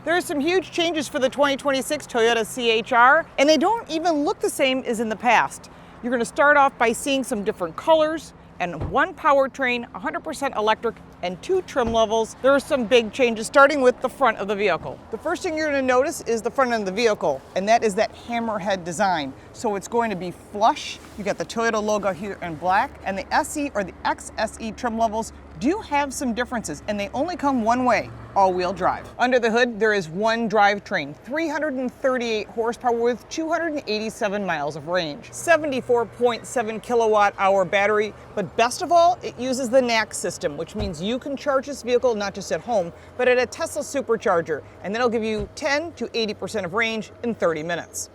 There are some huge changes for the 2026 Toyota C-HR, and they don't even look the same as in the past. You're going to start off by seeing some different colors and one powertrain, 100% electric, and 2 trim levels. There are some big changes, starting with the front of the vehicle. The first thing you're going to notice is the front end of the vehicle, and that is that hammerhead design. So it's going to be flush. You got the Toyota logo here in black, and the SE or the XSE trim levels do have some differences, and they only come one way, all-wheel drive. Under the hood, there is one drivetrain, 338 horsepower with 287 miles of range, 74.7 kilowatt hour battery, but best of all, it uses the NACS system, which means you can charge this vehicle not just at home, but at a Tesla Supercharger, and that'll give you 10 to 80% of range in 30 minutes.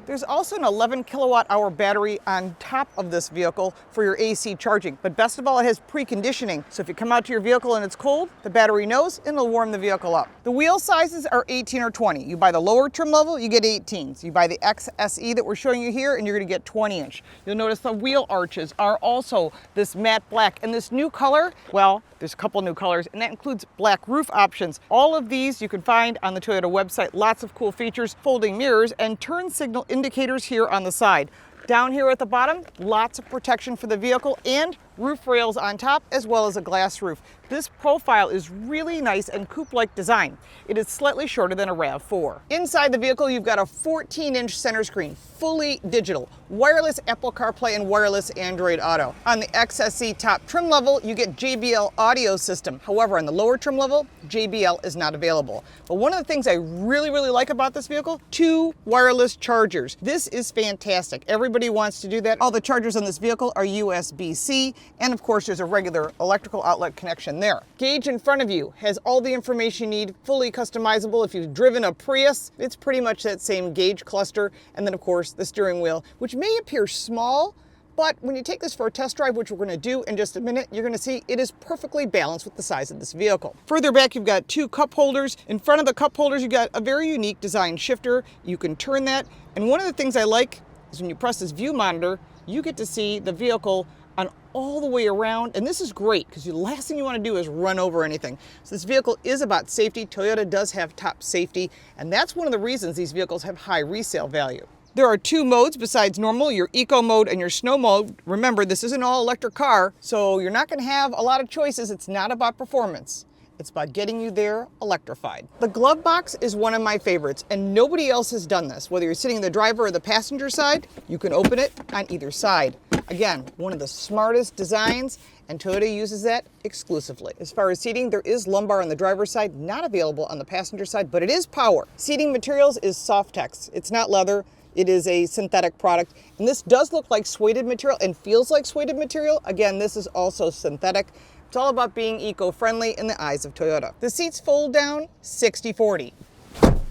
There's also an 11 kilowatt hour battery on top of this vehicle for your AC charging, but best of all, it has preconditioning. So if you come out to your vehicle and it's cold, the battery knows and it'll warm the vehicle up. The wheel sizes are 18 or 20. You buy the lower trim level, you get 18s. You buy the XSE that we're showing you here, and you're gonna get 20-inch. You'll notice the wheel arches are also this matte black, and this new color, well, there's a couple new colors, and that includes black roof options. All of these you can find on the Toyota website. Lots of cool features, folding mirrors, and turn signal indicators here on the side. Down here at the bottom, lots of protection for the vehicle and roof rails on top, as well as a glass roof. This profile is really nice and coupe-like design. It is slightly shorter than a RAV4. Inside the vehicle, you've got a 14-inch center screen, fully digital, wireless Apple CarPlay and wireless Android Auto. On the XSE top trim level, you get JBL audio system. However, on the lower trim level, JBL is not available. But one of the things I really like about this vehicle, 2 wireless chargers. This is fantastic. Everybody wants to do that. All the chargers on this vehicle are USB-C, and of course, there's a regular electrical outlet connection there. Gauge in front of you has all the information you need, fully customizable. If you've driven a Prius, it's pretty much that same gauge cluster. And then of course, the steering wheel, which may appear small, but when you take this for a test drive, which we're going to do in just a minute, you're going to see it is perfectly balanced with the size of this vehicle. Further back, you've got 2 cup holders. In front of the cup holders, you've got a very unique design shifter. You can turn that. And one of the things I like is when you press this view monitor, you get to see the vehicle on all the way around, and this is great because the last thing you want to do is run over anything. So this vehicle is about safety. Toyota does have top safety, and that's one of the reasons these vehicles have high resale value. There are 2 modes besides normal, your eco mode and your snow mode. Remember, this is an all-electric car, so you're not going to have a lot of choices. It's not about performance. It's about getting you there electrified. The glove box is one of my favorites, and nobody else has done this. Whether you're sitting in the driver or the passenger side, you can open it on either side. Again, one of the smartest designs, and Toyota uses that exclusively. As far as seating, there is lumbar on the driver's side, not available on the passenger side, but it is power. Seating materials is Softex. It's not leather. It is a synthetic product, and this does look like suede material and feels like suede material. Again, this is also synthetic. It's all about being eco-friendly in the eyes of Toyota. The seats fold down 60-40.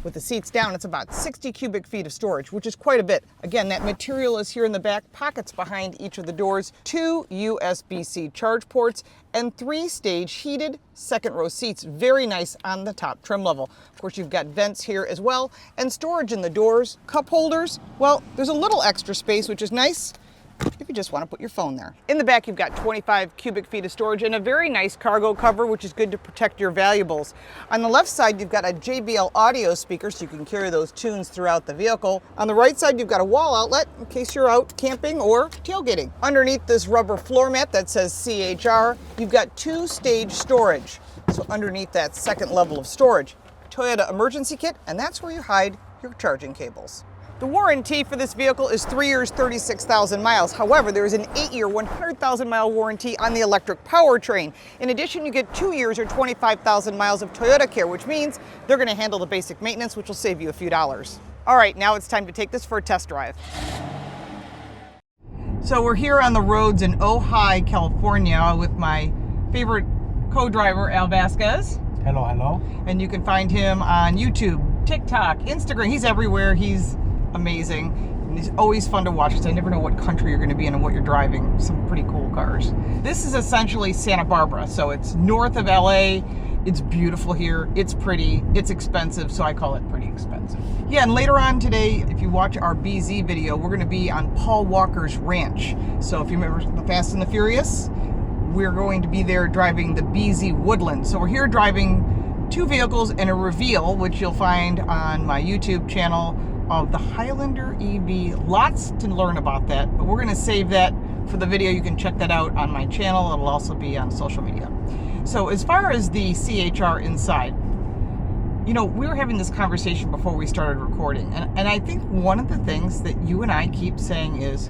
With the seats down, it's about 60 cubic feet of storage, which is quite a bit. Again, that material is here in the back, pockets behind each of the doors, 2 USB-C charge ports, and 3-stage heated second row seats. Very nice on the top trim level. Of course, you've got vents here as well, and storage in the doors. Cup holders, well, there's a little extra space, which is nice if you just want to put your phone there. In the back, you've got 25 cubic feet of storage and a very nice cargo cover, which is good to protect your valuables. On the left side, you've got a JBL audio speaker, so you can carry those tunes throughout the vehicle. On the right side, you've got a wall outlet in case you're out camping or tailgating. Underneath this rubber floor mat that says CHR, you've got 2-stage storage. So underneath that second level of storage, Toyota emergency kit, and that's where you hide your charging cables. The warranty for this vehicle is 3 years, 36,000 miles. However, there is an 8-year, 100,000-mile warranty on the electric powertrain. In addition, you get 2 years or 25,000 miles of Toyota Care, which means they're going to handle the basic maintenance, which will save you a few dollars. All right, now it's time to take this for a test drive. So we're here on the roads in Ojai, California with my favorite co-driver, Al Vasquez. Hello, hello. And you can find him on YouTube, TikTok, Instagram. He's everywhere. He's amazing. And he's always fun to watch because I never know what country you're going to be in and what you're driving. Some pretty cool cars. This is essentially Santa Barbara, so it's north of LA. It's beautiful here. It's pretty. It's expensive, so I call it pretty expensive. Yeah, and later on today, if you watch our BZ video, we're going to be on Paul Walker's ranch. So if you remember The Fast and the Furious, we're going to be there driving the BZ Woodland. So we're here driving two vehicles and a reveal, which you'll find on my YouTube channel, of the Highlander EV. Lots to learn about that, but we're going to save that for the video. You can check that out on my channel. It'll also be on social media. So as far as the C-HR inside, you know, we were having this conversation before we started recording, and I think one of the things that you and I keep saying is,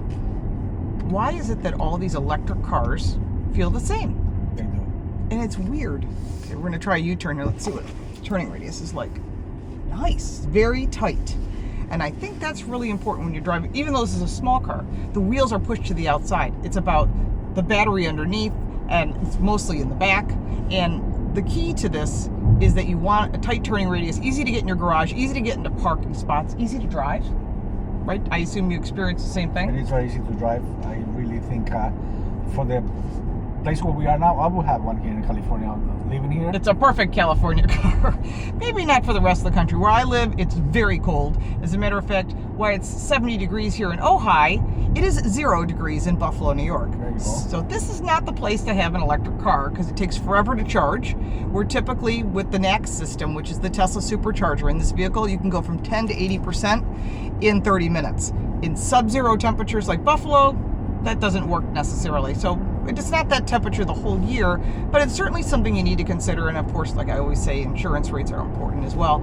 why is it that all these electric cars feel the same? They do. And it's weird. Okay, we're going to try a U-turn here. Let's see what turning radius is like. Nice. Very tight. And I think that's really important when you're driving. Even though this is a small car, the wheels are pushed to the outside. It's about the battery underneath, and it's mostly in the back. And the key to this is that you want a tight turning radius, easy to get in your garage, easy to get into parking spots, easy to drive, right? I assume you experience the same thing? And it's very easy to drive. I really think for the place where we are now, I will have one here in California. Living here, it's a perfect California car. Maybe not for the rest of the country. Where I live, it's very cold. As a matter of fact, while it's 70 degrees here in Ojai, it is 0 degrees in Buffalo, New York. There you go. So this is not the place to have an electric car because it takes forever to charge. We're typically with the NACS system, which is the Tesla Supercharger. In this vehicle, you can go from 10 to 80% in 30 minutes. In sub-zero temperatures like Buffalo, that doesn't work necessarily. So it's not that temperature the whole year, but it's certainly something you need to consider. And of course, like I always say, insurance rates are important as well.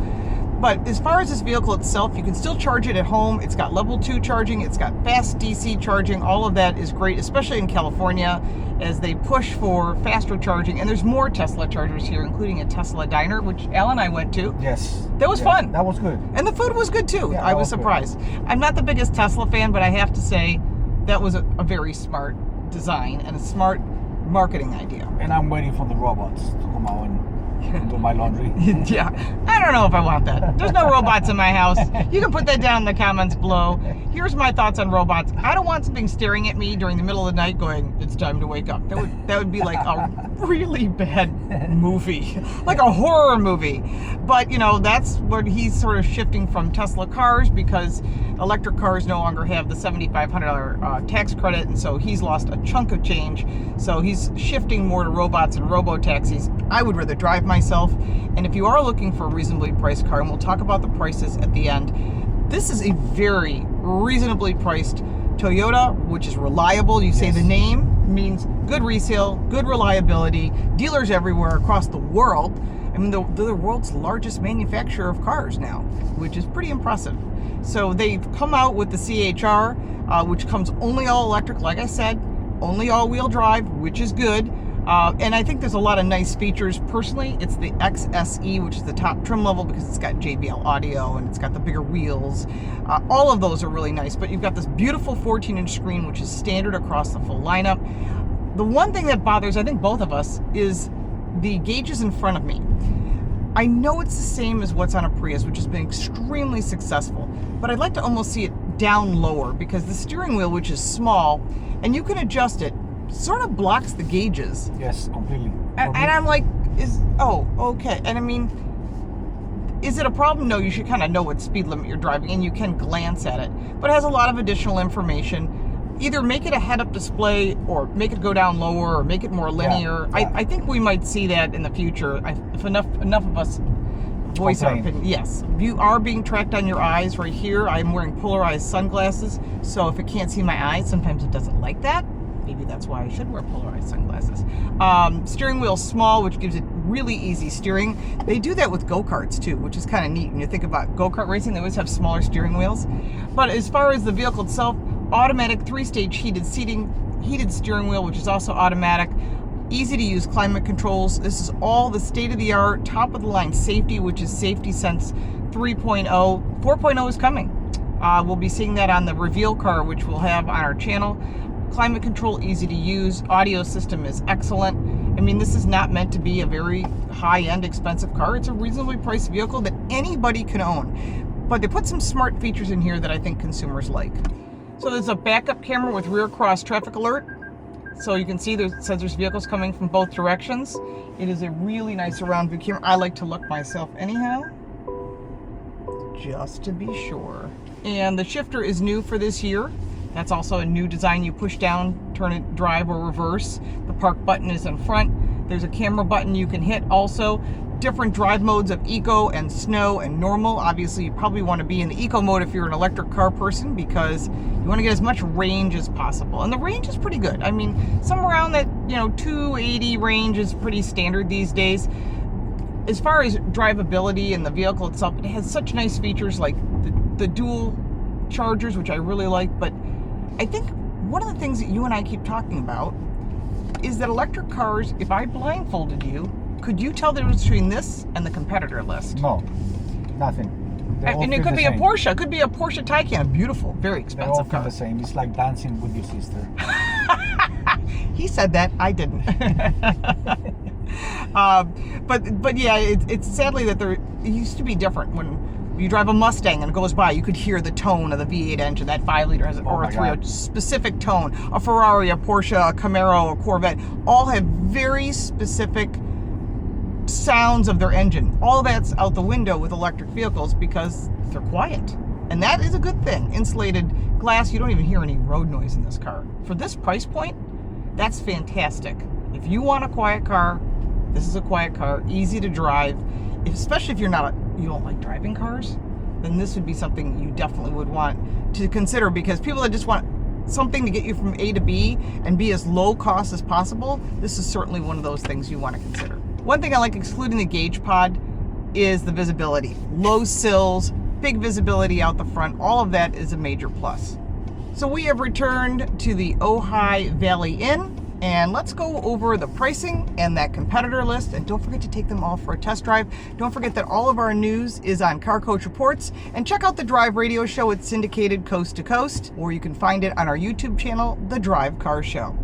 But as far as this vehicle itself, you can still charge it at home. It's got level 2 charging. It's got fast DC charging. All of that is great, especially in California, as they push for faster charging. And there's more Tesla chargers here, including a Tesla diner, which Al and I went to. Yes. That was fun. That was good. And the food was good too. Yeah, I was surprised. I'm not the biggest Tesla fan, but I have to say that was a very smart design and a smart marketing idea. And I'm waiting for the robots to come out and do my laundry. Yeah, I don't know if I want that. There's no robots in my house. You can put that down in the comments below. Here's my thoughts on robots. I don't want something staring at me during the middle of the night going, it's time to wake up. That would be like a really bad movie, like a horror movie. But you know, that's what he's sort of shifting from Tesla cars, because electric cars no longer have the $7,500 tax credit, and so he's lost a chunk of change. So he's shifting more to robots and robo-taxis. I would rather drive myself. And if you are looking for a reasonably priced car, and we'll talk about the prices at the end, this is a very reasonably priced Toyota, which is reliable. You say the name means good resale, good reliability, dealers everywhere across the world. I mean, they're the world's largest manufacturer of cars now, which is pretty impressive. So they've come out with the C-HR, which comes only all electric, like I said, only all-wheel drive, which is good. And I think there's a lot of nice features. Personally, it's the XSE, which is the top trim level, because it's got JBL audio and it's got the bigger wheels. All of those are really nice, but you've got this beautiful 14-inch screen, which is standard across the full lineup. The one thing that bothers, I think, both of us is the gauges in front of me. I know it's the same as what's on a Prius, which has been extremely successful, but I'd like to almost see it down lower, because the steering wheel, which is small, and you can adjust it, sort of blocks the gauges. Yes, completely. And I'm like, okay. And I mean, is it a problem? No, you should kind of know what speed limit you're driving, and you can glance at it, but it has a lot of additional information. Either make it a head-up display, or make it go down lower, or make it more linear. Yeah. I think we might see that in the future if enough of us voice our opinion. Yes, you are being tracked on your eyes right here. I'm wearing polarized sunglasses, so if it can't see my eyes, sometimes it doesn't like that. Maybe that's why I should wear polarized sunglasses. Steering wheel small, which gives it really easy steering. They do that with go-karts too, which is kind of neat. When you think about go-kart racing, they always have smaller steering wheels. But as far as the vehicle itself, automatic 3-stage heated seating, heated steering wheel, which is also automatic. Easy to use climate controls. This is all the state-of-the-art, top-of-the-line safety, which is Safety Sense 3.0. 4.0 is coming. We'll be seeing that on the reveal car, which we'll have on our channel. Climate control, easy to use. Audio system is excellent. I mean, this is not meant to be a very high-end, expensive car. It's a reasonably priced vehicle that anybody can own. But they put some smart features in here that I think consumers like. So there's a backup camera with rear cross traffic alert. So you can see it says there's vehicles coming from both directions. It is a really nice surround view camera. I like to look myself anyhow, just to be sure. And the shifter is new for this year. That's also a new design. You push down, turn it, drive, or reverse. The park button is in front. There's a camera button you can hit also. different drive modes of eco and snow and normal. Obviously, you probably want to be in the eco mode if you're an electric car person, because you want to get as much range as possible. And the range is pretty good. I mean, somewhere around that, 280 range is pretty standard these days. As far as drivability and the vehicle itself, it has such nice features like the dual chargers, which I really like. But I think one of the things that you and I keep talking about is that electric cars, if I blindfolded you, could you tell the difference between this and the competitor list? No, nothing. And it could be a Porsche. It could be a Porsche Taycan, a beautiful, very expensive They all car. feel the same. It's like dancing with your sister. He said that, I didn't. But yeah, it's sadly that it used to be different. When you drive a Mustang and it goes by, you could hear the tone of the V8 engine. That 5-liter has or a 3, a specific tone. A Ferrari, a Porsche, a Camaro, a Corvette, all have very specific sounds of their engine. All that's out the window with electric vehicles because they're quiet. And that is a good thing. Insulated glass, you don't even hear any road noise in this car. For this price point, that's fantastic. If you want a quiet car, this is a quiet car, easy to drive. Especially if you don't like driving cars, then this would be something you definitely would want to consider, because people that just want something to get you from A to B and be as low cost as possible, this is certainly one of those things you want to consider. One thing I like, excluding the gauge pod, is the visibility. Low sills, big visibility out the front, all of that is a major plus. So we have returned to the Ojai Valley Inn, and let's go over the pricing and that competitor list. And don't forget to take them all for a test drive. Don't forget that all of our news is on Car Coach Reports, and check out the Drive Radio Show. It's syndicated coast to coast, or you can find it on our YouTube channel, The Drive Car Show.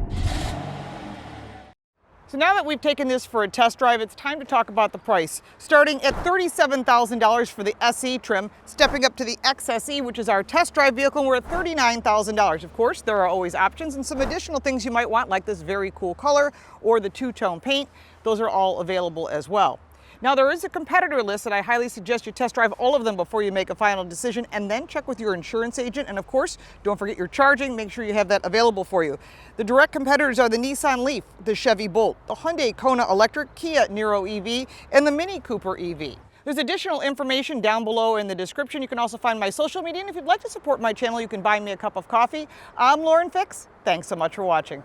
So now that we've taken this for a test drive, it's time to talk about the price. Starting at $37,000 for the SE trim, stepping up to the XSE, which is our test drive vehicle, and we're at $39,000. Of course, there are always options and some additional things you might want, like this very cool color or the two-tone paint. Those are all available as well. Now, there is a competitor list that I highly suggest you test drive all of them before you make a final decision, and then check with your insurance agent. And of course, don't forget your charging. Make sure you have that available for you. The direct competitors are the Nissan Leaf, the Chevy Bolt, the Hyundai Kona Electric, Kia Niro EV, and the Mini Cooper EV. There's additional information down below in the description. You can also find my social media, and if you'd like to support my channel, you can buy me a cup of coffee. I'm Lauren Fix. Thanks so much for watching.